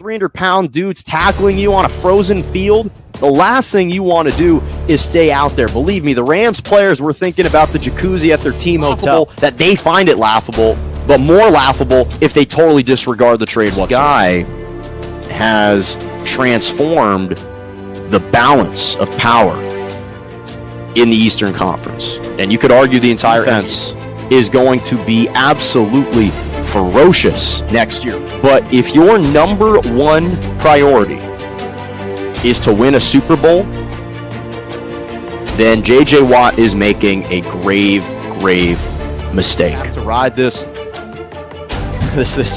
300-pound dudes tackling you on a frozen field, the last thing you want to do is stay out there. Believe me, the Rams players were thinking about the jacuzzi at their team hotel, that they find it laughable, but more laughable if they totally disregard the trade whatsoever. This guy has transformed the balance of power in the Eastern Conference. And you could argue the entire defense is going to be absolutely ferocious next year. But if your number one priority is to win a Super Bowl, then J.J. Watt is making a grave mistake. To ride this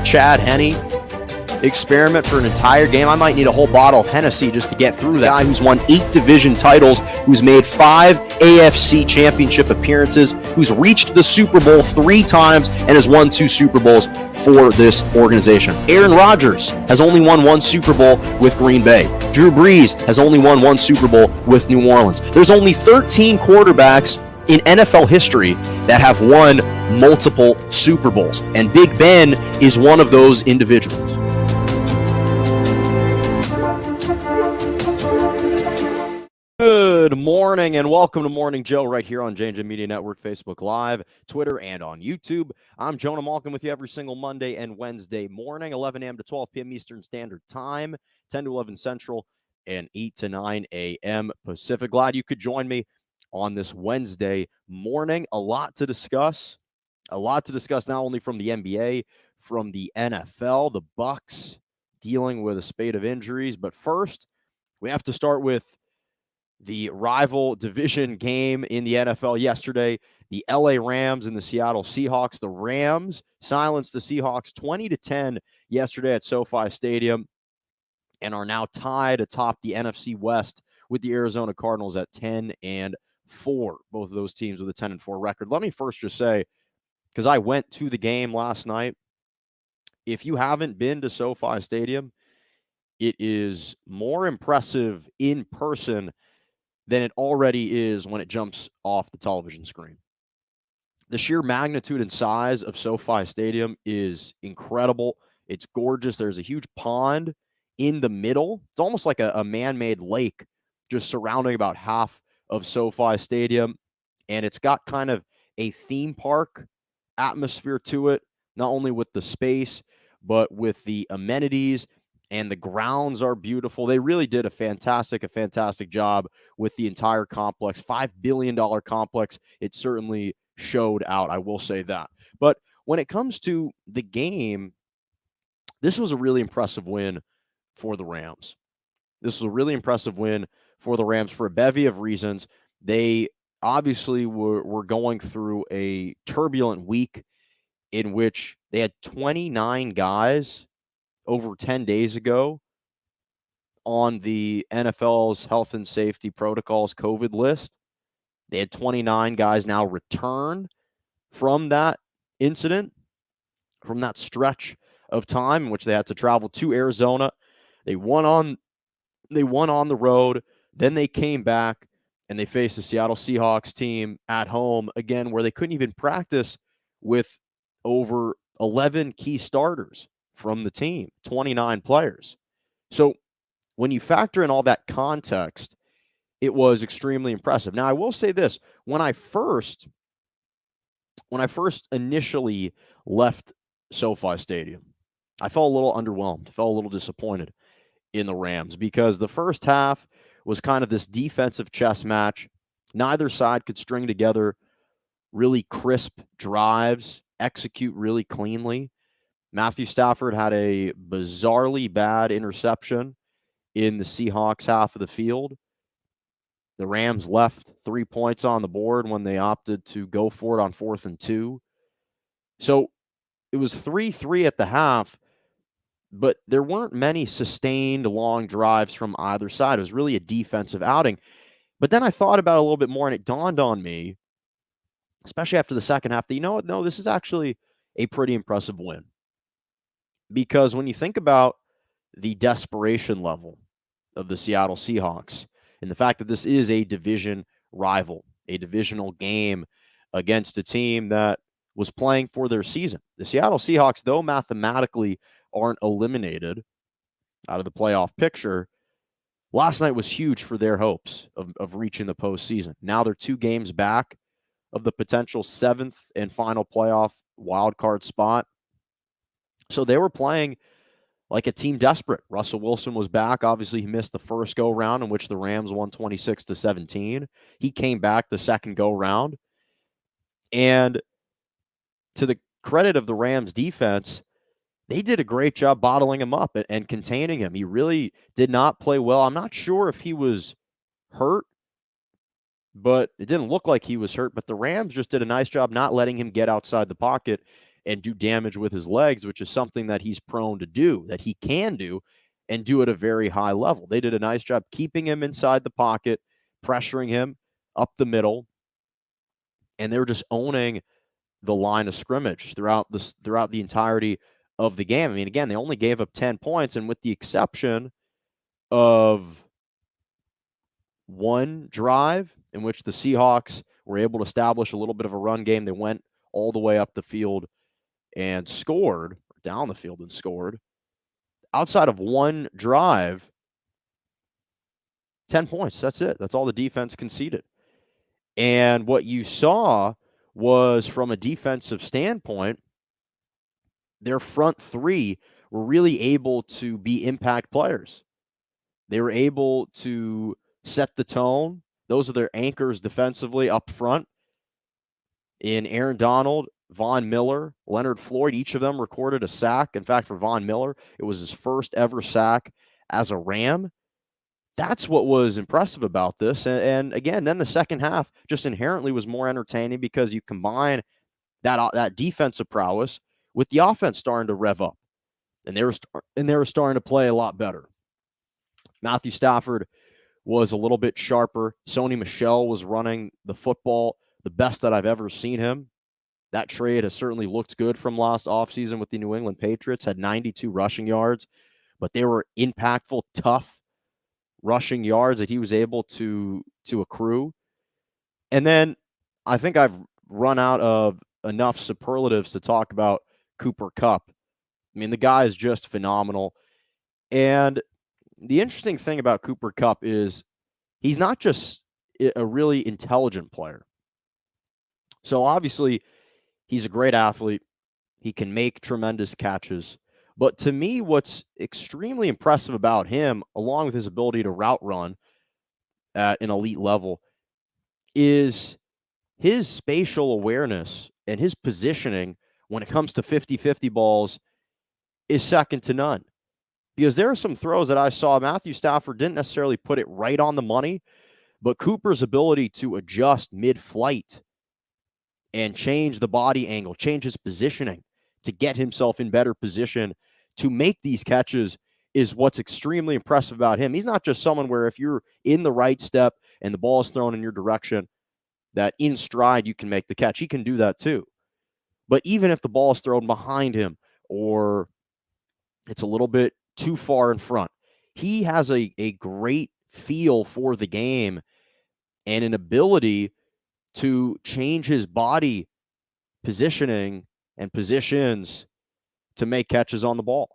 Chad Henne experiment for an entire game, I might need a whole bottle of Hennessy just to get through that. Guy who's won 8 division titles, who's made 5 AFC championship appearances, who's reached the Super Bowl 3 times and has won 2 Super Bowls for this organization. Aaron Rodgers has only won 1 Super Bowl with Green Bay. Drew Brees has only won 1 Super Bowl with New Orleans. There's only 13 quarterbacks in NFL history that have won multiple Super Bowls, and Big Ben is one of those individuals. Good morning and welcome to Morning Joe right here on J&J Media Network, Facebook Live, Twitter, and on YouTube. I'm Jonah Malkin with you every single Monday and Wednesday morning, 11 a.m. to 12 p.m. Eastern Standard Time, 10 to 11 Central, and 8 to 9 a.m. Pacific. Glad you could join me on this Wednesday morning. A lot to discuss not only from the NBA, from the NFL, the Bucs dealing with a spate of injuries. But first, we have to start with the rival division game in the NFL yesterday, the LA Rams and the Seattle Seahawks. The Rams silenced the Seahawks 20-10 yesterday at SoFi Stadium and are now tied atop the NFC West with the Arizona Cardinals at 10-4. Both of those teams with a 10-4 record. Let me first just say, because I went to the game last night, if you haven't been to SoFi Stadium, it is more impressive in person than it already is when it jumps off the television screen. The sheer magnitude and size of SoFi Stadium is incredible. It's gorgeous. There's a huge pond in the middle. It's almost like a man-made lake just surrounding about half of SoFi Stadium. And it's got kind of a theme park atmosphere to it, not only with the space, but with the amenities. And the grounds are beautiful. They really did a fantastic job with the entire complex. $5 billion complex. It certainly showed out, I will say that. But when it comes to the game, this was a really impressive win for the Rams. This was a really impressive win for the Rams for a bevy of reasons. They obviously were going through a turbulent week in which they had 29 guys over 10 days ago on the NFL's health and safety protocols COVID list. They had 29 guys now return from that incident, from that stretch of time in which they had to travel to Arizona. They won on the road, then they came back and they faced the Seattle Seahawks team at home again, where they couldn't even practice with over 11 key starters from the team, 29 players. So when you factor in all that context, it was extremely impressive. Now, I will say this. When I first initially left SoFi Stadium, I felt a little underwhelmed, felt a little disappointed in the Rams because the first half was kind of this defensive chess match. Neither side could string together really crisp drives, execute really cleanly. Matthew Stafford had a bizarrely bad interception in the Seahawks half of the field. The Rams left 3 points on the board when they opted to go for it on 4th and 2. So it was 3-3 at the half, but there weren't many sustained long drives from either side. It was really a defensive outing. But then I thought about it a little bit more, and it dawned on me, especially after the second half, that, you know what? No, this is actually a pretty impressive win. Because when you think about the desperation level of the Seattle Seahawks and the fact that this is a division rival, a divisional game against a team that was playing for their season. The Seattle Seahawks, though mathematically aren't eliminated, out of the playoff picture. Last night was huge for their hopes of reaching the postseason. Now they're 2 games back of the potential 7th and final playoff wild card spot. So they were playing like a team desperate. Russell Wilson was back. Obviously, he missed the first go-round in which the Rams won 26-17. He came back the second go-round. And to the credit of the Rams defense, they did a great job bottling him up and containing him. He really did not play well. I'm not sure if he was hurt, but it didn't look like he was hurt. But the Rams just did a nice job not letting him get outside the pocket and do damage with his legs, which is something that he's prone to do, that he can do, and do at a very high level. They did a nice job keeping him inside the pocket, pressuring him up the middle, and they were just owning the line of scrimmage throughout the entirety of the game. I mean, again, they only gave up 10 points, and with the exception of one drive in which the Seahawks were able to establish a little bit of a run game, they went all the way up the field and scored, down the field and scored. Outside of one drive, 10 points. That's it. That's all the defense conceded. And what you saw was, from a defensive standpoint, their front three were really able to be impact players. They were able to set the tone. Those are their anchors defensively up front. In Aaron Donald, Von Miller, Leonard Floyd, each of them recorded a sack. In fact, for Von Miller, it was his first ever sack as a Ram. That's what was impressive about this. And again, then the second half just inherently was more entertaining because you combine that defensive prowess with the offense starting to rev up. And they were starting to play a lot better. Matthew Stafford was a little bit sharper. Sony Michel was running the football the best that I've ever seen him. That trade has certainly looked good from last offseason with the New England Patriots. Had 92 rushing yards, but they were impactful, tough rushing yards that he was able to accrue. And then I think I've run out of enough superlatives to talk about Cooper Kupp. I mean, the guy is just phenomenal. And the interesting thing about Cooper Kupp is he's not just a really intelligent player. So obviously, he's a great athlete. He can make tremendous catches. But to me, what's extremely impressive about him, along with his ability to route run at an elite level, is his spatial awareness and his positioning when it comes to 50-50 balls is second to none. Because there are some throws that I saw, Matthew Stafford didn't necessarily put it right on the money, but Cooper's ability to adjust mid-flight and change the body angle, change his positioning to get himself in better position to make these catches is what's extremely impressive about him. He's not just someone where if you're in the right step and the ball is thrown in your direction, that in stride you can make the catch. He can do that too. But even if the ball is thrown behind him or it's a little bit too far in front, he has a great feel for the game and an ability to change his body positioning and positions to make catches on the ball.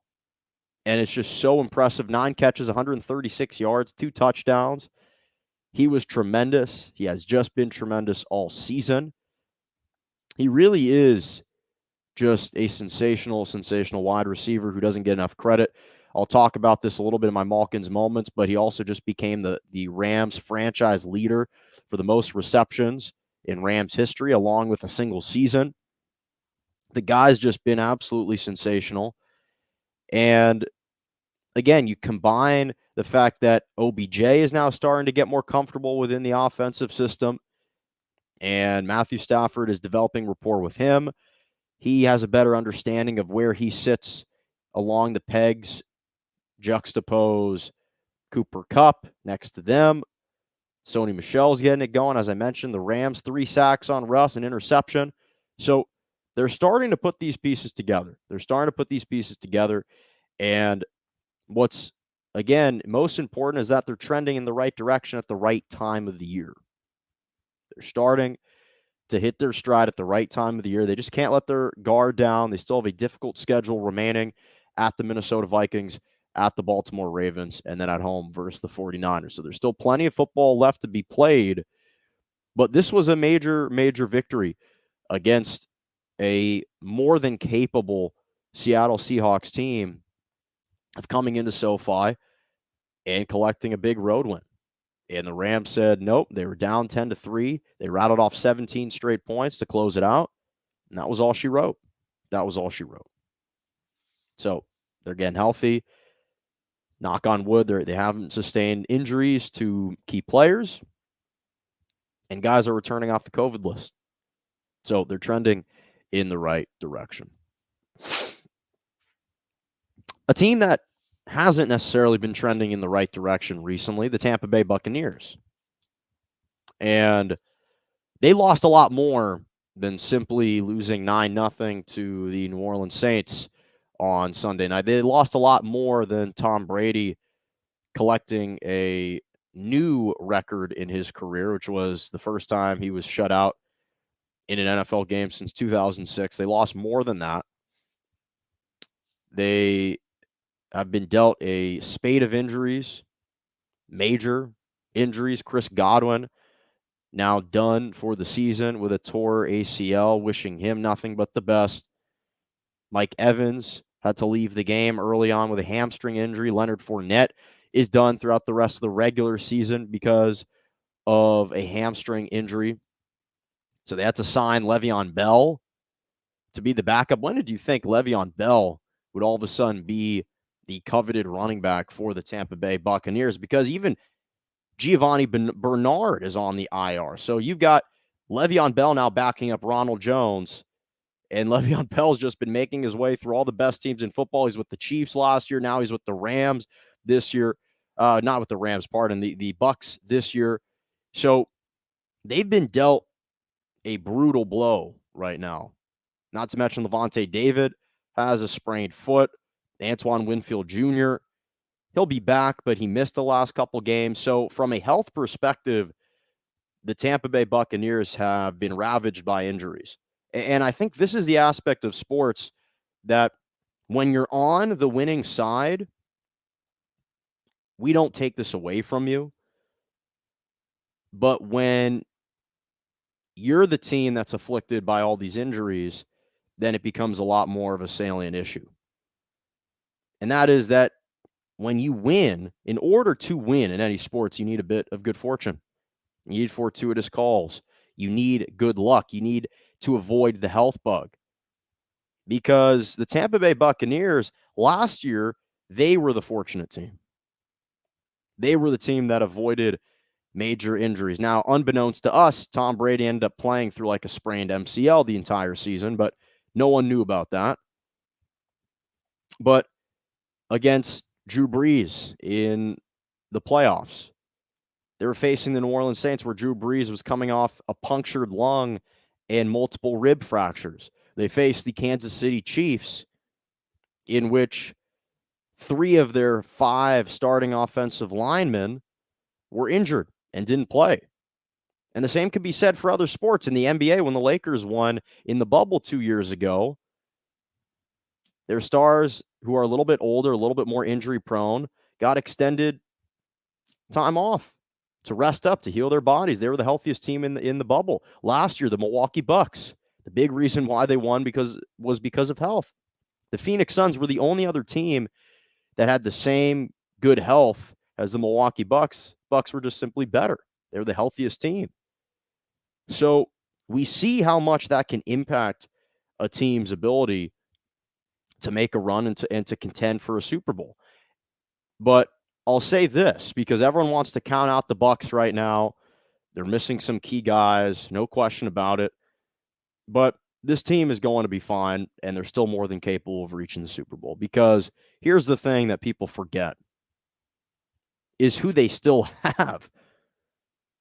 And it's just so impressive. 9 catches, 136 yards, 2 touchdowns. He was tremendous. He has just been tremendous all season. He really is just a sensational wide receiver who doesn't get enough credit. I'll talk about this a little bit in my Malkins moments, but he also just became the Rams franchise leader for the most receptions in Rams history, along with a single season. The guy's just been absolutely sensational. And again, you combine the fact that OBJ is now starting to get more comfortable within the offensive system, and Matthew Stafford is developing rapport with him. He has a better understanding of where he sits along the pegs. Juxtapose Cooper Kupp next to them. Sony Michel's getting it going. As I mentioned, the Rams 3 sacks on Russ, an interception. So they're starting to put these pieces together. And what's, again, most important is that they're trending in the right direction at the right time of the year. They're starting to hit their stride at the right time of the year. They just can't let their guard down. They still have a difficult schedule remaining at the Minnesota Vikings at the Baltimore Ravens, and then at home versus the 49ers. So there's still plenty of football left to be played, but this was a major, major victory against a more than capable Seattle Seahawks team of coming into SoFi and collecting a big road win. And the Rams said, nope, they were down 10-3. They rattled off 17 straight points to close it out. And that was all she wrote. That was all she wrote. So they're getting healthy. Knock on wood, they haven't sustained injuries to key players. And guys are returning off the COVID list. So they're trending in the right direction. A team that hasn't necessarily been trending in the right direction recently, the Tampa Bay Buccaneers. And they lost a lot more than simply losing 9-0 to the New Orleans Saints on Sunday night. They lost a lot more than Tom Brady collecting a new record in his career, which was the first time he was shut out in an NFL game since 2006. They lost more than that. They have been dealt a spate of injuries, major injuries. Chris Godwin now done for the season with a tore ACL, wishing him nothing but the best. Mike Evans had to leave the game early on with a hamstring injury. Leonard Fournette is done throughout the rest of the regular season because of a hamstring injury. So they had to sign Le'Veon Bell to be the backup. When did you think Le'Veon Bell would all of a sudden be the coveted running back for the Tampa Bay Buccaneers? Because even Giovanni Bernard is on the IR. So you've got Le'Veon Bell now backing up Ronald Jones. And Le'Veon Bell's just been making his way through all the best teams in football. He's with the Chiefs last year. Now he's with the Rams this year. Not with the Rams, pardon, the Bucs this year. So they've been dealt a brutal blow right now. Not to mention Levante David has a sprained foot. Antoine Winfield Jr., he'll be back, but he missed the last couple games. So from a health perspective, the Tampa Bay Buccaneers have been ravaged by injuries. And I think this is the aspect of sports that when you're on the winning side, we don't take this away from you. But when you're the team that's afflicted by all these injuries, then it becomes a lot more of a salient issue. And that is that when you win, in order to win in any sports, you need a bit of good fortune. You need fortuitous calls. You need good luck. You need to avoid the health bug. Because the Tampa Bay Buccaneers, last year, they were the fortunate team. They were the team that avoided major injuries. Now, unbeknownst to us, Tom Brady ended up playing through like a sprained MCL the entire season, but no one knew about that. But against Drew Brees in the playoffs, they were facing the New Orleans Saints, where Drew Brees was coming off a punctured lung and multiple rib fractures. They faced the Kansas City Chiefs, in which 3 of their 5 starting offensive linemen were injured and didn't play. And the same could be said for other sports. In the NBA, when the Lakers won in the bubble 2 years ago, their stars, who are a little bit older, a little bit more injury prone, got extended time off to rest up, to heal their bodies. They were the healthiest team in the bubble. Last year, the Milwaukee Bucks, the big reason why they won was because of health. The Phoenix Suns were the only other team that had the same good health as the Milwaukee Bucks. Bucks were just simply better. They were the healthiest team. So we see how much that can impact a team's ability to make a run and to contend for a Super Bowl. But I'll say this, because everyone wants to count out the Bucs right now. They're missing some key guys, no question about it. But this team is going to be fine, and they're still more than capable of reaching the Super Bowl. Because here's the thing that people forget, is who they still have.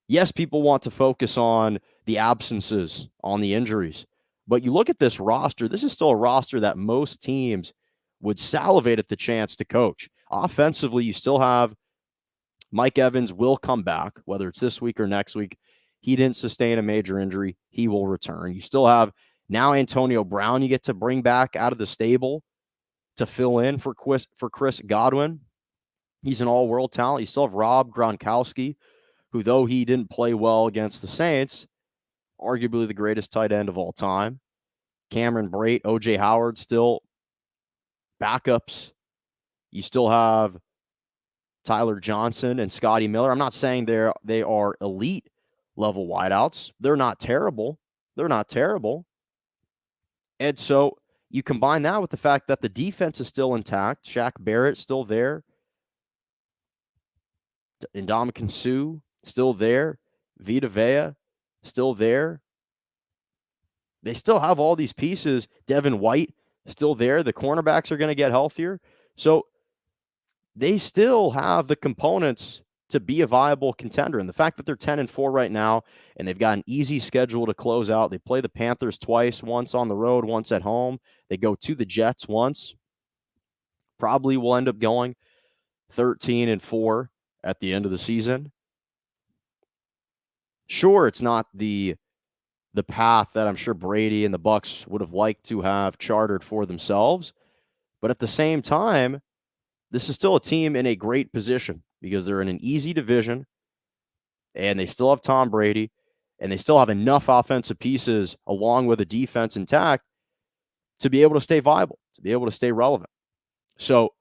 Yes, people want to focus on the absences, on the injuries. But you look at this roster, this is still a roster that most teams would salivate at the chance to coach. Offensively, you still have Mike Evans will come back, whether it's this week or next week. He didn't sustain a major injury. He will return. You still have now Antonio Brown you get to bring back out of the stable to fill in for Chris Godwin. He's an all-world talent. You still have Rob Gronkowski, who, though he didn't play well against the Saints, arguably the greatest tight end of all time. Cameron Brate, O.J. Howard, still backups. You still have Tyler Johnson and Scotty Miller. I'm not saying they are elite level wideouts. They're not terrible. And so you combine that with the fact that the defense is still intact. Shaq Barrett still there. Ndamukong Suh still there. Vita Vea still there. They still have all these pieces. Devin White still there. The cornerbacks are going to get healthier. So they still have the components to be a viable contender. And the fact that they're 10-4 right now, and they've got an easy schedule to close out. They play the Panthers twice, once on the road, once at home. They go to the Jets once. Probably will end up going 13-4 at the end of the season. Sure, it's not the path that I'm sure Brady and the Bucs would have liked to have chartered for themselves. But at the same time, this is still a team in a great position because they're in an easy division and they still have Tom Brady and they still have enough offensive pieces along with a defense intact to be able to stay viable, to be able to stay relevant. So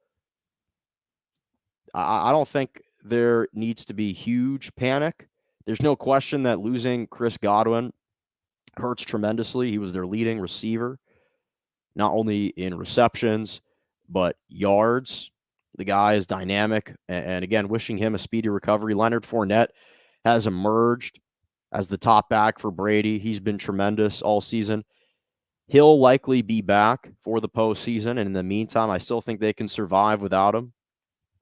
I don't think there needs to be huge panic. There's no question that losing Chris Godwin hurts tremendously. He was their leading receiver, not only in receptions, but yards. The guy is dynamic. And again, wishing him a speedy recovery. Leonard Fournette has emerged as the top back for Brady. He's been tremendous all season. He'll likely be back for the postseason. And in the meantime, I still think they can survive without him.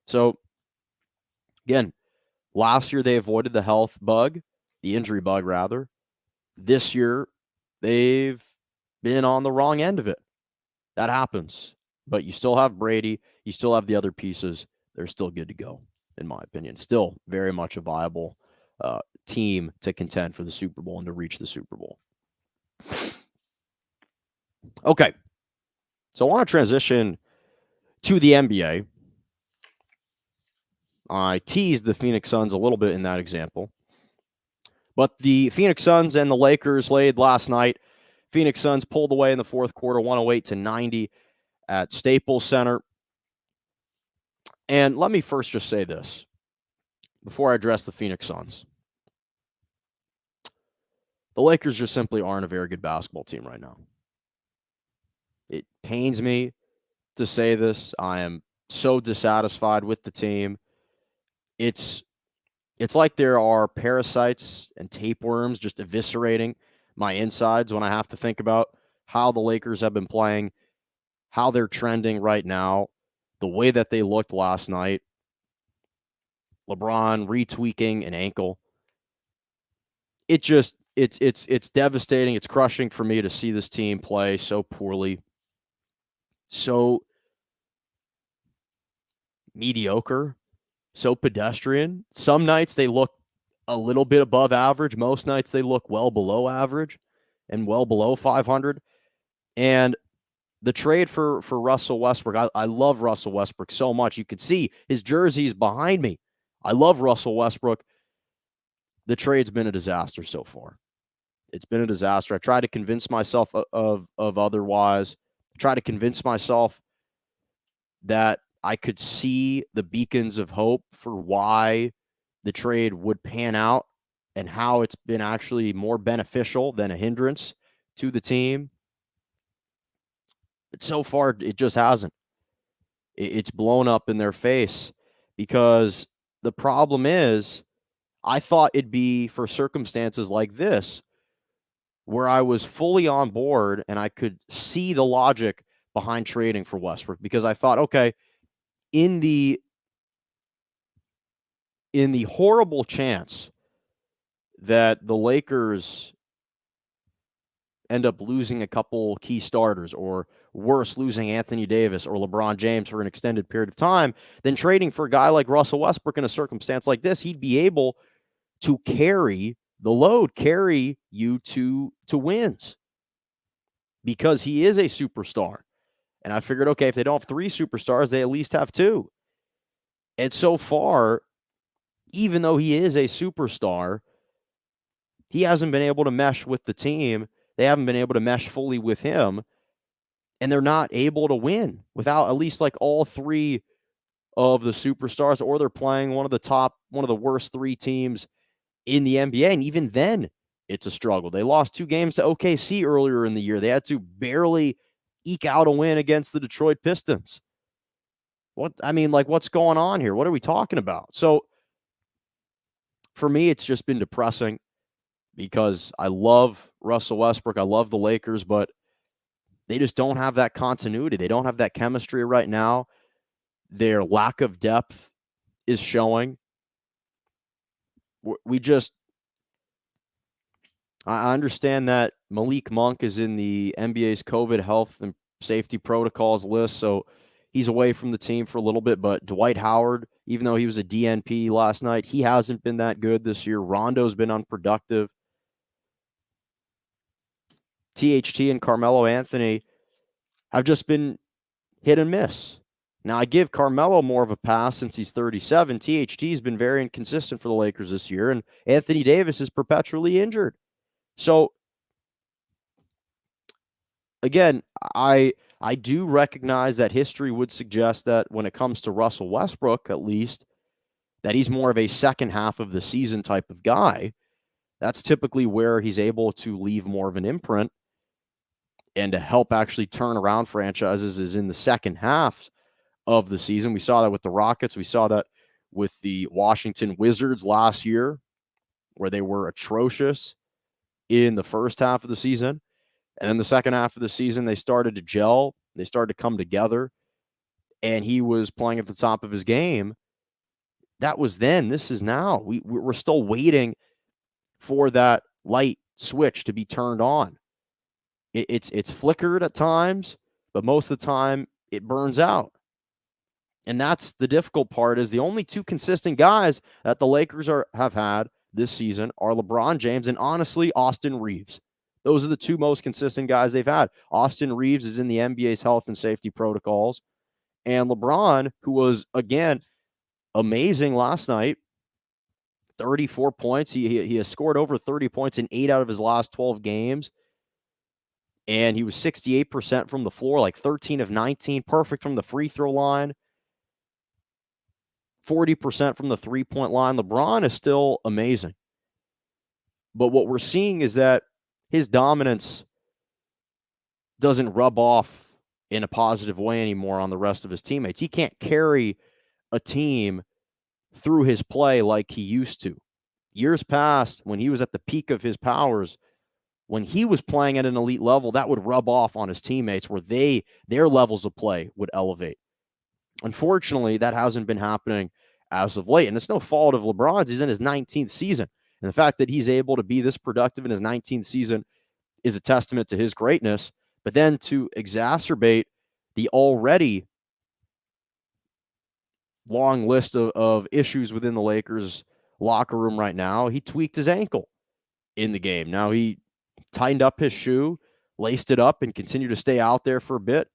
So, again, last year they avoided the health bug, the injury bug, rather. This year, they've been on the wrong end of it. That happens. But you still have Brady. You still have the other pieces. They're still good to go, in my opinion. Still very much a viable team to contend for the Super Bowl and to reach the Super Bowl. Okay. So I want to transition to the NBA. I teased the Phoenix Suns a little bit in that example. But the Phoenix Suns and the Lakers laid last night. Phoenix Suns pulled away in the fourth quarter, 108-90 at Staples Center. And let me first just say this before I address the Phoenix Suns. The Lakers just simply aren't a very good basketball team right now. It pains me to say this. I am so dissatisfied with the team. It's like there are parasites and tapeworms just eviscerating my insides when I have to think about how the Lakers have been playing, how they're trending right now, the way that they looked last night. LeBron retweaking an ankle. It's devastating. It's crushing for me to see this team play so poorly, so mediocre, so pedestrian. Some nights they look a little bit above average. Most nights they look well below average and well below 500. And the trade for Russell Westbrook, I love Russell Westbrook so much. You could see his jersey's behind me. I love Russell Westbrook. The trade's been a disaster so far. It's been a disaster. I try to convince myself of otherwise. I try to convince myself that I could see the beacons of hope for why the trade would pan out and how it's been actually more beneficial than a hindrance to the team. But so far, it just hasn't. It's blown up in their face because the problem is I thought it'd be for circumstances like this where I was fully on board and I could see the logic behind trading for Westbrook because I thought, okay, in the horrible chance that the Lakers end up losing a couple key starters or worse, losing Anthony Davis or LeBron James for an extended period of time, then trading for a guy like Russell Westbrook in a circumstance like this, he'd be able to carry the load, carry you to wins because he is a superstar. And I figured, okay, if they don't have 3 superstars, they at least have 2. And so far, even though he is a superstar, he hasn't been able to mesh with the team. They haven't been able to mesh fully with him, and they're not able to win without at least like all 3 of the superstars, or they're playing one of the worst 3 teams in the NBA. And even then, it's a struggle. They lost 2 games to OKC earlier in the year. They had to barely eke out a win against the Detroit Pistons. What's going on here? What are we talking about? So for me, it's just been depressing because I love Russell Westbrook. I love the Lakers, but they just don't have that continuity. They don't have that chemistry right now. Their lack of depth is showing. I understand that Malik Monk is in the NBA's COVID health and safety protocols list, so he's away from the team for a little bit. But Dwight Howard, even though he was a DNP last night, he hasn't been that good this year. Rondo's been unproductive. THT and Carmelo Anthony have just been hit and miss. Now, I give Carmelo more of a pass since he's 37. THT's been very inconsistent for the Lakers this year, and Anthony Davis is perpetually injured. So, again, I do recognize that history would suggest that when it comes to Russell Westbrook, at least, that he's more of a second half of the season type of guy. That's typically where he's able to leave more of an imprint and to help actually turn around franchises is in the second half of the season. We saw that with the Rockets. We saw that with the Washington Wizards last year, where they were atrocious in the first half of the season. And then the second half of the season, they started to gel. They started to come together. And he was playing at the top of his game. That was then. This is now. We're still waiting for that light switch to be turned on. It's flickered at times, but most of the time it burns out. And that's the difficult part, is the only 2 consistent guys that the Lakers have had this season are LeBron James and, honestly, Austin Reeves. Those are the 2 most consistent guys they've had. Austin Reeves is in the NBA's health and safety protocols. And LeBron, who was, again, amazing last night, 34 points. He has scored over 30 points in 8 out of his last 12 games. And he was 68% from the floor, like 13 of 19, perfect from the free throw line. 40% from the three-point line. LeBron is still amazing. But what we're seeing is that his dominance doesn't rub off in a positive way anymore on the rest of his teammates. He can't carry a team through his play like he used to. Years past, when he was at the peak of his powers, when he was playing at an elite level, that would rub off on his teammates, where their levels of play would elevate. Unfortunately, that hasn't been happening as of late. And it's no fault of LeBron's. He's in his 19th season. And the fact that he's able to be this productive in his 19th season is a testament to his greatness. But then to exacerbate the already long list of issues within the Lakers locker room right now, he tweaked his ankle in the game. Now he tightened up his shoe, laced it up, and continued to stay out there for a bit.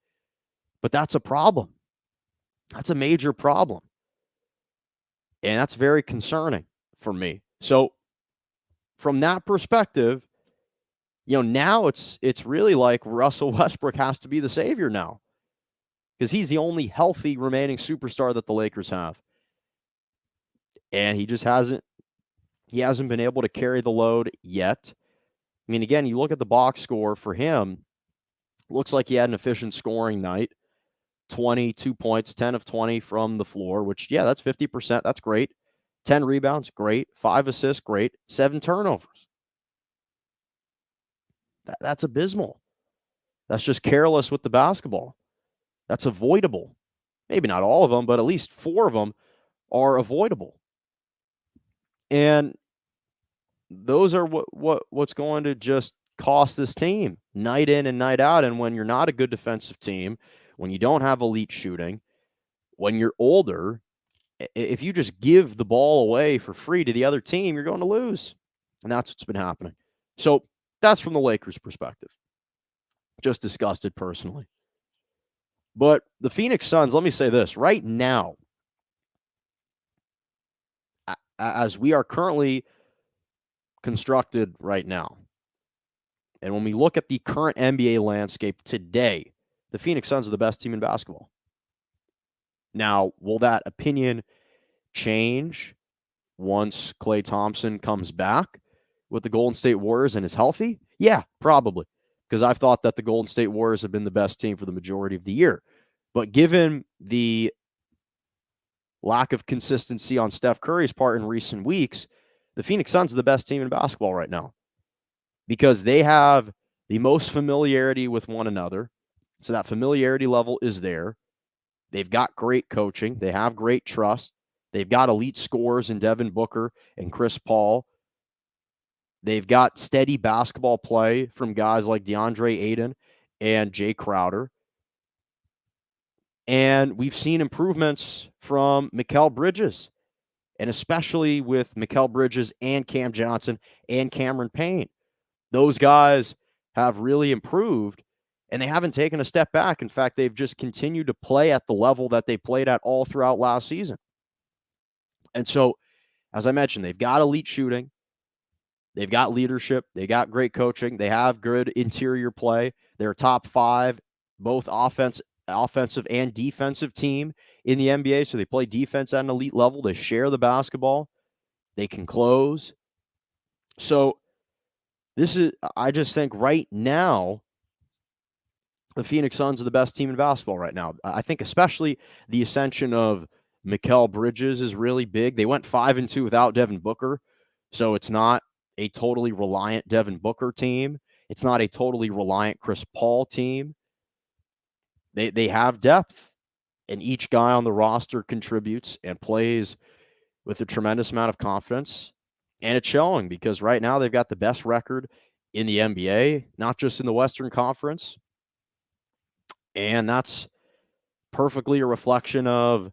But that's a problem. That's a major problem. And that's very concerning for me. So from that perspective, now it's really like Russell Westbrook has to be the savior now, because he's the only healthy remaining superstar that the Lakers have. And he hasn't been able to carry the load yet. I mean, again, you look at the box score for him, looks like he had an efficient scoring night. 22 points, 10 of 20 from the floor, which, yeah, that's 50%. That's great. 10 rebounds, great. 5 assists, great. 7 turnovers. That's abysmal. That's just careless with the basketball. That's avoidable. Maybe not all of them, but at least 4 of them are avoidable. And those are what's going to just cost this team night in and night out. And when you're not a good defensive team, when you don't have elite shooting, when you're older, if you just give the ball away for free to the other team, you're going to lose. And that's what's been happening. So that's from the Lakers' perspective. Just disgusted personally. But the Phoenix Suns, let me say this, right now, as we are currently constructed right now, and when we look at the current NBA landscape today, the Phoenix Suns are the best team in basketball. Now, will that opinion change once Klay Thompson comes back with the Golden State Warriors and is healthy? Yeah, probably, because I've thought that the Golden State Warriors have been the best team for the majority of the year. But given the lack of consistency on Steph Curry's part in recent weeks, the Phoenix Suns are the best team in basketball right now because they have the most familiarity with one another. So that familiarity level is there. They've got great coaching. They have great trust. They've got elite scorers in Devin Booker and Chris Paul. They've got steady basketball play from guys like DeAndre Ayton and Jay Crowder. And we've seen improvements from Mikal Bridges, and especially with Mikal Bridges and Cam Johnson and Cameron Payne. Those guys have really improved, and they haven't taken a step back. In fact, they've just continued to play at the level that they played at all throughout last season. And so, as I mentioned, they've got elite shooting. They've got leadership. They got great coaching. They have good interior play. They're top 5, both offensive and defensive team in the NBA. So they play defense at an elite level. They share the basketball. They can close. So I just think right now, the Phoenix Suns are the best team in basketball right now. I think especially the ascension of Mikal Bridges is really big. They went 5-2 without Devin Booker. So it's not a totally reliant Devin Booker team. It's not a totally reliant Chris Paul team. They have depth, and each guy on the roster contributes and plays with a tremendous amount of confidence. And it's showing because right now they've got the best record in the NBA, not just in the Western Conference. And that's perfectly a reflection of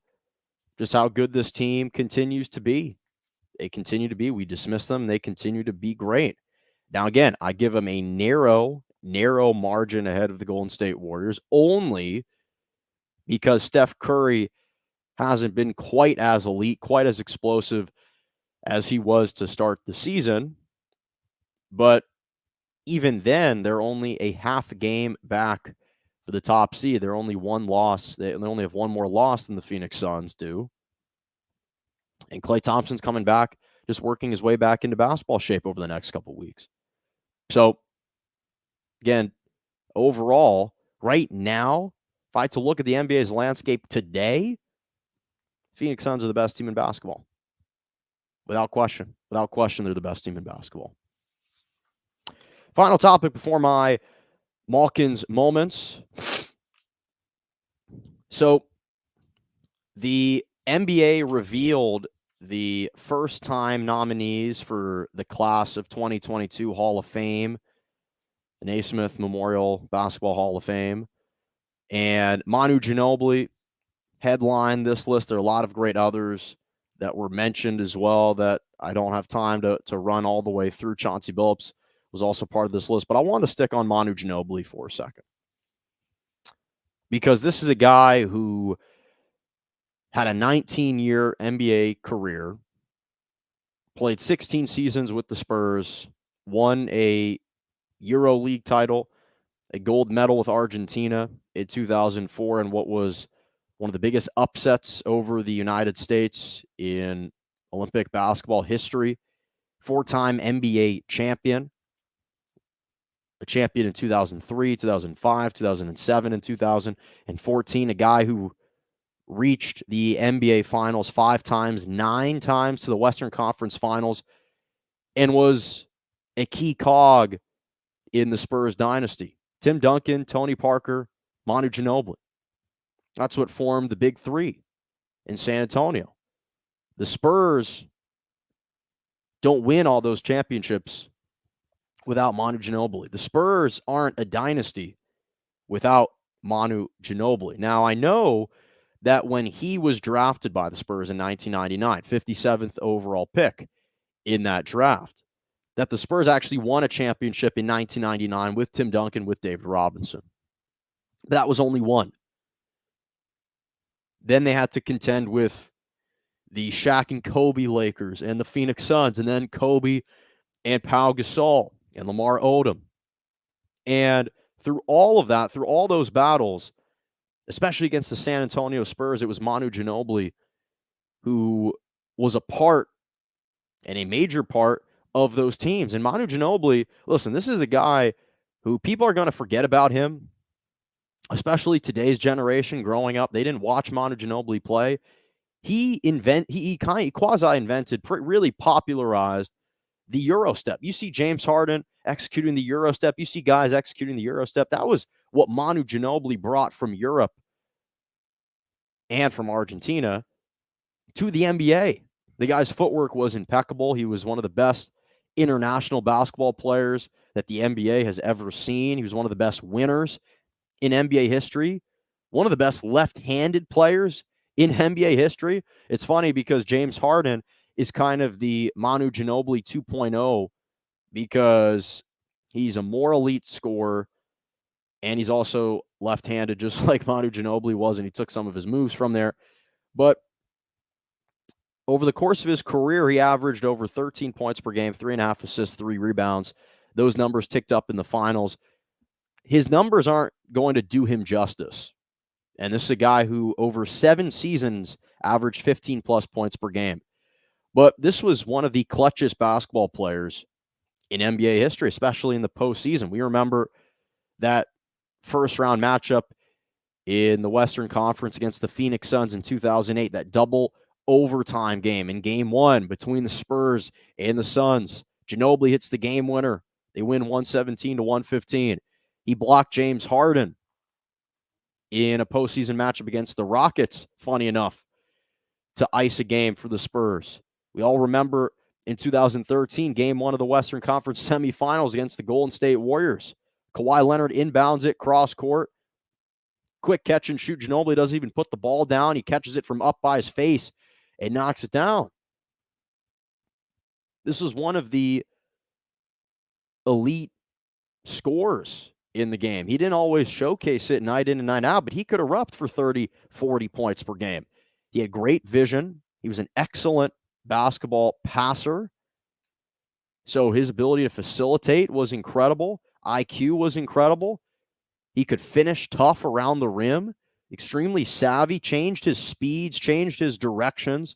just how good this team continues to be. They continue to be. We dismiss them. They continue to be great. Now, again, I give them a narrow margin ahead of the Golden State Warriors only because Steph Curry hasn't been quite as elite, quite as explosive as he was to start the season. But even then, they're only a half game back for the top seed. They're only one loss. They only have one more loss than the Phoenix Suns do. And Klay Thompson's coming back, just working his way back into basketball shape over the next couple of weeks. So, again, overall, right now, if I had to look at the NBA's landscape today, Phoenix Suns are the best team in basketball. Without question. Without question, they're the best team in basketball. Final topic before my Malkin's moments. So, the NBA revealed the first-time nominees for the class of 2022 Hall of Fame, the Naismith Memorial Basketball Hall of Fame. And Manu Ginobili headlined this list. There are a lot of great others that were mentioned as well that I don't have time to run all the way through. Chauncey Billups was also part of this list, but I wanted to stick on Manu Ginobili for a second because this is a guy who had a 19-year NBA career, played 16 seasons with the Spurs, won a Euro League title, a gold medal with Argentina in 2004, and what was one of the biggest upsets over the United States in Olympic basketball history. 4-time NBA champion, a champion in 2003, 2005, 2007, and 2014, a guy who reached the NBA Finals 5 times, 9 times to the Western Conference Finals, and was a key cog in the Spurs dynasty. Tim Duncan, Tony Parker, Manu Ginobili. That's what formed the Big Three in San Antonio. The Spurs don't win all those championships without Manu Ginobili. The Spurs aren't a dynasty without Manu Ginobili. Now, I know that when he was drafted by the Spurs in 1999, 57th overall pick in that draft, that the Spurs actually won a championship in 1999 with Tim Duncan, with David Robinson. That was only one. Then they had to contend with the Shaq and Kobe Lakers and the Phoenix Suns, and then Kobe and Pau Gasol and Lamar Odom. And through all of that, through all those battles, especially against the San Antonio Spurs, it was Manu Ginobili who was a part and a major part of those teams. And Manu Ginobili, listen, this is a guy who people are going to forget about him, especially today's generation growing up. They didn't watch Manu Ginobili play. He quasi-invented, really popularized the Euro step. You see James Harden executing the Euro step. You see guys executing the Euro step. That was what Manu Ginobili brought from Europe and from Argentina to the NBA. The guy's footwork was impeccable. He was one of the best international basketball players that the NBA has ever seen. He was one of the best winners in NBA history, one of the best left-handed players in NBA history. It's funny because James Harden is kind of the Manu Ginobili 2.0 because he's a more elite scorer and he's also left-handed just like Manu Ginobili was, and he took some of his moves from there. But over the course of his career, he averaged over 13 points per game, 3.5 assists, 3 rebounds. Those numbers ticked up in the finals. His numbers aren't going to do him justice. And this is a guy who over 7 seasons averaged 15-plus points per game. But this was one of the clutchest basketball players in NBA history, especially in the postseason. We remember that first-round matchup in the Western Conference against the Phoenix Suns in 2008, that double overtime game in Game 1 between the Spurs and the Suns. Ginobili hits the game winner. They win 117-115. He blocked James Harden in a postseason matchup against the Rockets, funny enough, to ice a game for the Spurs. We all remember in 2013, Game 1 of the Western Conference semifinals against the Golden State Warriors. Kawhi Leonard inbounds it, cross court. Quick catch and shoot. Ginobili doesn't even put the ball down. He catches it from up by his face and knocks it down. This was one of the elite scorers in the game. He didn't always showcase it night in and night out, but he could erupt for 30, 40 points per game. He had great vision. He was an excellent basketball passer. So his ability to facilitate was incredible. IQ was incredible. He could finish tough around the rim. Extremely savvy, changed his speeds, changed his directions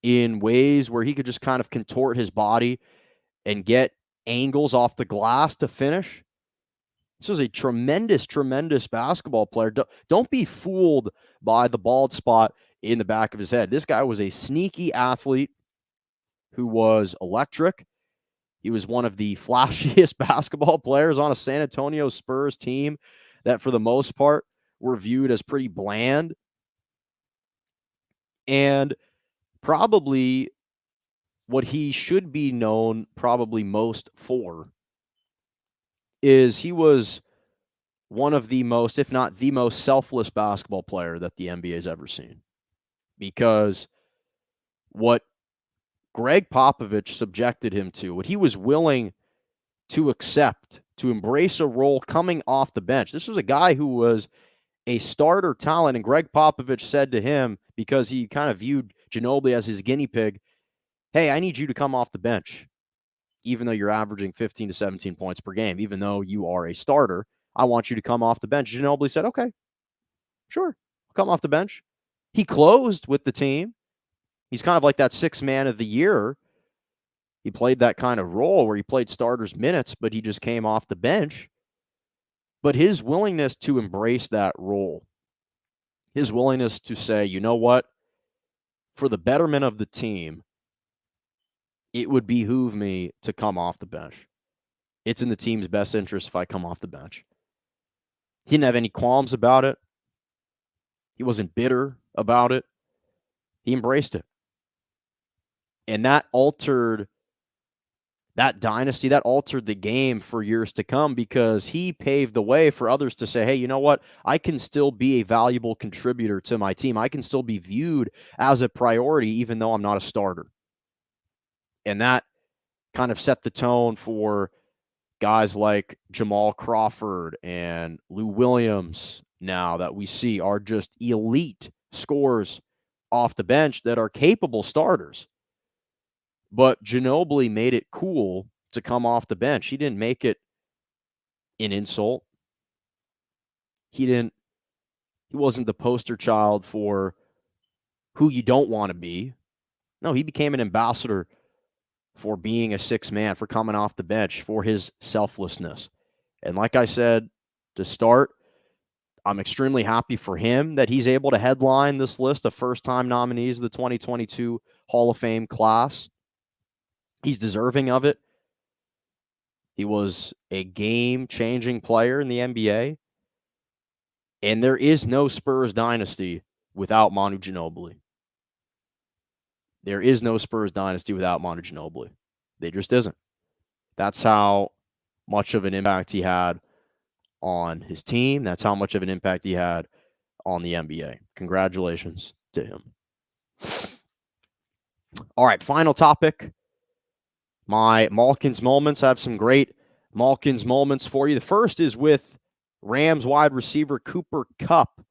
in ways where he could just kind of contort his body and get angles off the glass to finish. This was a tremendous, tremendous basketball player. Don't be fooled by the bald spot in the back of his head. This guy was a sneaky athlete who was electric. He was one of the flashiest basketball players on a San Antonio Spurs team that, for the most part, were viewed as pretty bland. And probably what he should be known probably most for is he was one of the most, if not the most selfless basketball player that the NBA has ever seen. Because what Greg Popovich subjected him to, what he was willing to accept, to embrace a role coming off the bench. This was a guy who was a starter talent, and Greg Popovich said to him, because he kind of viewed Ginobili as his guinea pig, hey, I need you to come off the bench, even though you're averaging 15 to 17 points per game, even though you are a starter, I want you to come off the bench. Ginobili said, okay, sure, I'll come off the bench. He closed with the team. He's kind of like that sixth man of the year. He played that kind of role where he played starters minutes, but he just came off the bench. But his willingness to embrace that role, his willingness to say, you know what, for the betterment of the team, it would behoove me to come off the bench. It's in the team's best interest if I come off the bench. He didn't have any qualms about it. He wasn't bitter about it. He embraced it. And that altered that dynasty, that altered the game for years to come because he paved the way for others to say, hey, you know what? I can still be a valuable contributor to my team. I can still be viewed as a priority even though I'm not a starter. And that kind of set the tone for guys like Jamal Crawford and Lou Williams, now that we see are just elite scorers off the bench that are capable starters. But Ginobili made it cool to come off the bench. He didn't make it an insult. He wasn't the poster child for who you don't want to be. No, he became an ambassador for being a sixth man, for coming off the bench, for his selflessness. And like I said to start, I'm extremely happy for him that he's able to headline this list of first-time nominees of the 2022 Hall of Fame class. He's deserving of it. He was a game-changing player in the NBA. And there is no Spurs dynasty without Manu Ginobili. There is no Spurs dynasty without Manu Ginobili. There just isn't. That's how much of an impact he had on his team. That's how much of an impact he had on the NBA. Congratulations to him. All right, final topic. My Malkin's moments. I have some great Malkin's moments for you. The first is with Rams wide receiver Cooper Kupp,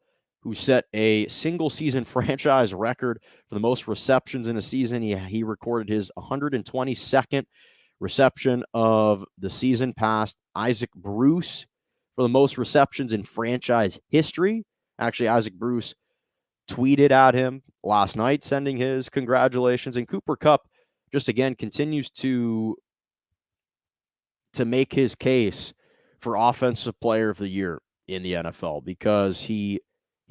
who set a single-season franchise record for the most receptions in a season. He recorded his 122nd reception of the season, past Isaac Bruce for the most receptions in franchise history. Actually, Isaac Bruce tweeted at him last night, sending his congratulations. And Cooper Kupp just, again, continues to make his case for Offensive Player of the Year in the NFL, because he's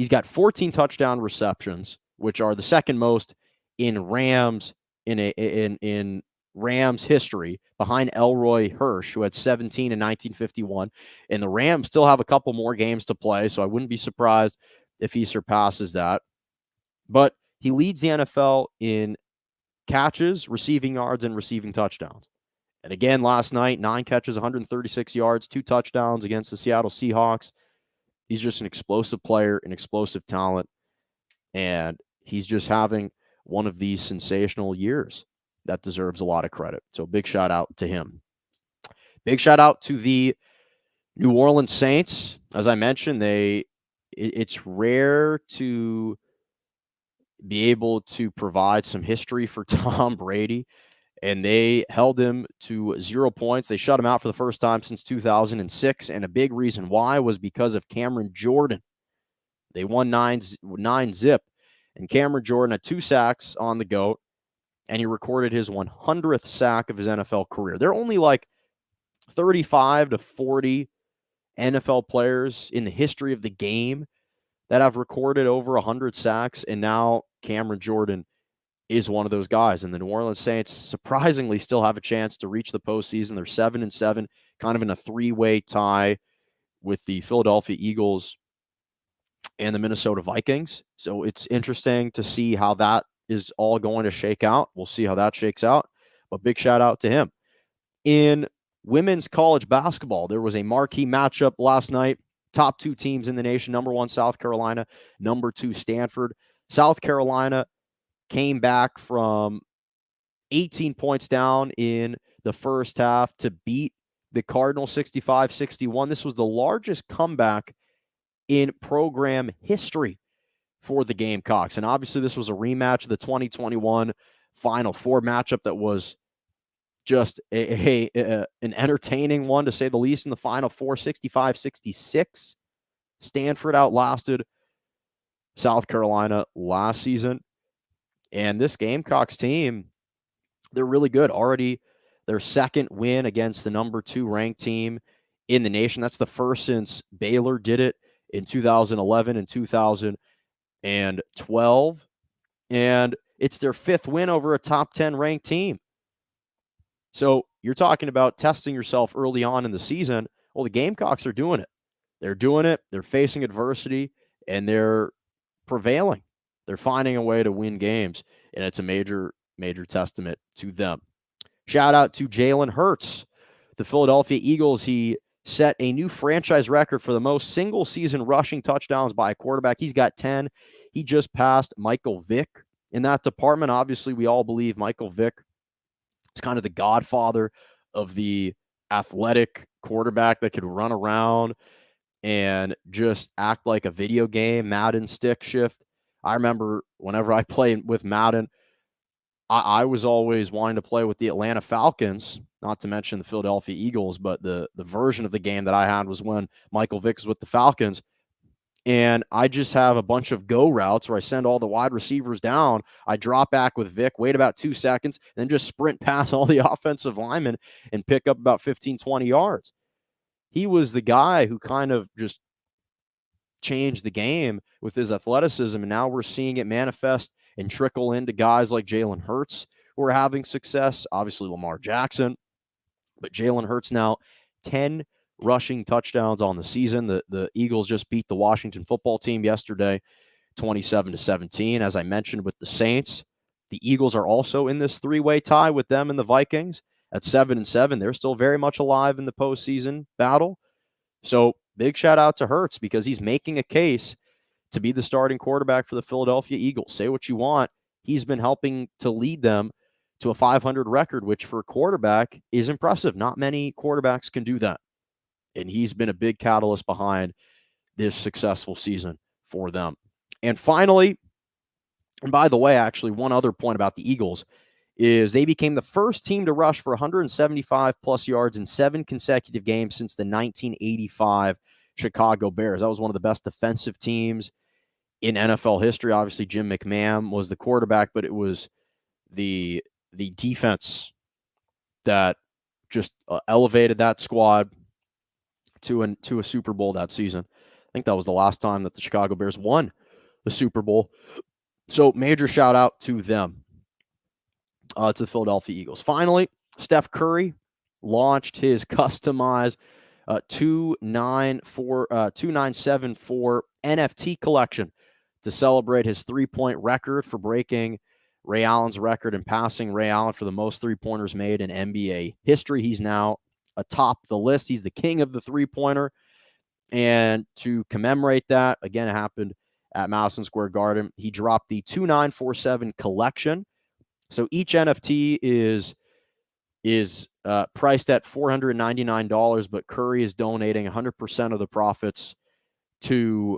got 14 touchdown receptions, which are the second most in Rams in Rams history, behind Elroy Hirsch, who had 17 in 1951. And the Rams still have a couple more games to play, so I wouldn't be surprised if he surpasses that. But he leads the NFL in catches, receiving yards, and receiving touchdowns. And again, last night, 9 catches, 136 yards, 2 touchdowns against the Seattle Seahawks. He's just an explosive player, an explosive talent, and he's just having one of these sensational years that deserves a lot of credit. So big shout out to him. Big shout out to the New Orleans Saints. As I mentioned, it's rare to be able to provide some history for Tom Brady, and they held him to 0 points. They shut him out for the first time since 2006, and a big reason why was because of Cameron Jordan. They won 9-0, and Cameron Jordan had 2 sacks on the GOAT, and he recorded his 100th sack of his NFL career. There are only like 35 to 40 NFL players in the history of the game that have recorded over 100 sacks, and now Cameron Jordan is one of those guys. And the New Orleans Saints surprisingly still have a chance to reach the postseason. They're 7-7, kind of in a 3-way tie with the Philadelphia Eagles and the Minnesota Vikings. So it's interesting to see how that is all going to shake out. We'll see how that shakes out. But big shout out to him. In women's college basketball, there was a marquee matchup last night. Top 2 teams in the nation, number 1 South Carolina, number 2 Stanford. South Carolina came back from 18 points down in the first half to beat the Cardinals 65-61. This was the largest comeback in program history for the Gamecocks. And obviously this was a rematch of the 2021 Final Four matchup that was just an entertaining one, to say the least, in the Final Four, 65-66. Stanford outlasted South Carolina last season. And this Gamecocks team, they're really good. Already their second win against the number 2 ranked team in the nation. That's the first since Baylor did it in 2011 and 2012. And it's their 5th win over a top 10 ranked team. So you're talking about testing yourself early on in the season. Well, the Gamecocks are doing it. They're doing it. They're facing adversity, and they're prevailing. They're finding a way to win games, and it's a major, major testament to them. Shout out to Jalen Hurts. The Philadelphia Eagles, he set a new franchise record for the most single-season rushing touchdowns by a quarterback. He's got 10. He just passed Michael Vick in that department. Obviously, we all believe Michael Vick is kind of the godfather of the athletic quarterback that could run around and just act like a video game, Madden stick shift. I remember whenever I played with Madden, I was always wanting to play with the Atlanta Falcons, not to mention the Philadelphia Eagles, but the version of the game that I had was when Michael Vick was with the Falcons. And I just have a bunch of go routes where I send all the wide receivers down. I drop back with Vic, wait about 2 seconds, then just sprint past all the offensive linemen and pick up about 15, 20 yards. He was the guy who kind of just changed the game with his athleticism, and now we're seeing it manifest and trickle into guys like Jalen Hurts who are having success. Obviously, Lamar Jackson, but Jalen Hurts now 10 rushing touchdowns on the season. The Eagles just beat the Washington football team yesterday, 27-17. As I mentioned with the Saints, the Eagles are also in this three-way tie with them and the Vikings at 7-7. They're still very much alive in the postseason battle. So big shout out to Hurts because he's making a case to be the starting quarterback for the Philadelphia Eagles. Say what you want. He's been helping to lead them to a 500 record, which for a quarterback is impressive. Not many quarterbacks can do that. And he's been a big catalyst behind this successful season for them. And finally, and by the way, actually, one other point about the Eagles is they became the first team to rush for 175 plus yards in 7 consecutive games since the 1985 Chicago Bears. That was one of the best defensive teams in NFL history. Obviously, Jim McMahon was the quarterback, but it was the defense that just elevated that squad to a Super Bowl that season. I think that was the last time that the Chicago Bears won the Super Bowl. So major shout out to them, to the Philadelphia Eagles. Finally, Steph Curry launched his customized 2974 NFT collection to celebrate his three-point record for breaking Ray Allen's record and passing Ray Allen for the most three-pointers made in NBA history. He's now atop the list. He's the king of the three-pointer. And to commemorate that, again, it happened at Madison Square Garden. He dropped the 2947 collection. So each NFT is priced at $499, but Curry is donating 100% of the profits to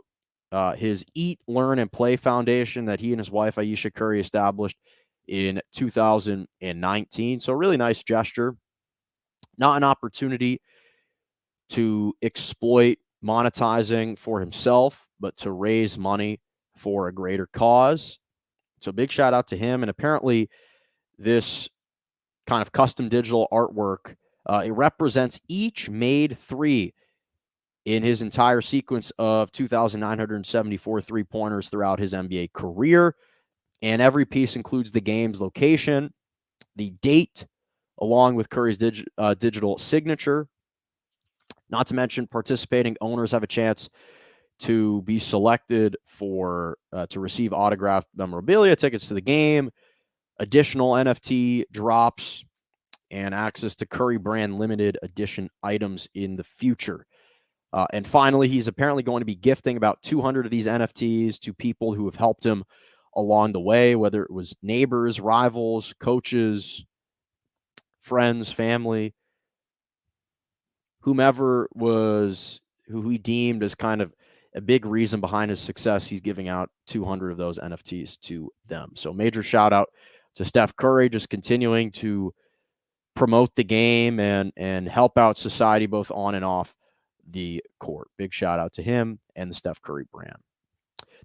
his Eat, Learn, and Play Foundation that he and his wife, Ayesha Curry, established in 2019. So a really nice gesture. Not an opportunity to exploit monetizing for himself, but to raise money for a greater cause. So big shout out to him. And apparently this kind of custom digital artwork, it represents each made three in his entire sequence of 2,974 three-pointers throughout his NBA career. And every piece includes the game's location, the date, along with Curry's digital signature. Not to mention, participating owners have a chance to be selected for to receive autographed memorabilia, tickets to the game, additional NFT drops, and access to Curry brand limited edition items in the future. And finally, he's apparently going to be gifting about 200 of these NFTs to people who have helped him along the way, whether it was neighbors, rivals, coaches, friends, family, whomever was who he deemed as kind of a big reason behind his success. He's giving out 200 of those NFTs to them. So major shout out to Steph Curry, just continuing to promote the game and help out society both on and off the court. Big shout out to him and the Steph Curry brand.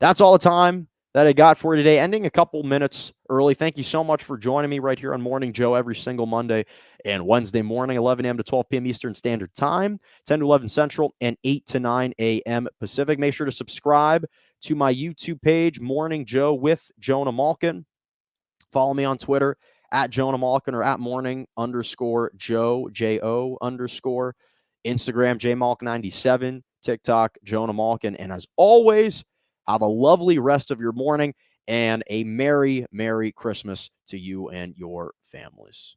That's all the time that I got for today, ending a couple minutes early. Thank you so much for joining me right here on Morning Joe every single Monday and Wednesday morning, 11 a.m. to 12 p.m. Eastern Standard Time, 10 to 11 Central, and 8 to 9 a.m. Pacific. Make sure to subscribe to my YouTube page, Morning Joe with Jonah Malkin. Follow me on Twitter at Jonah Malkin or at morning_Joe, J-O _ Instagram, JMalkin97, TikTok, Jonah Malkin. And as always, have a lovely rest of your morning and a Merry, Merry Christmas to you and your families.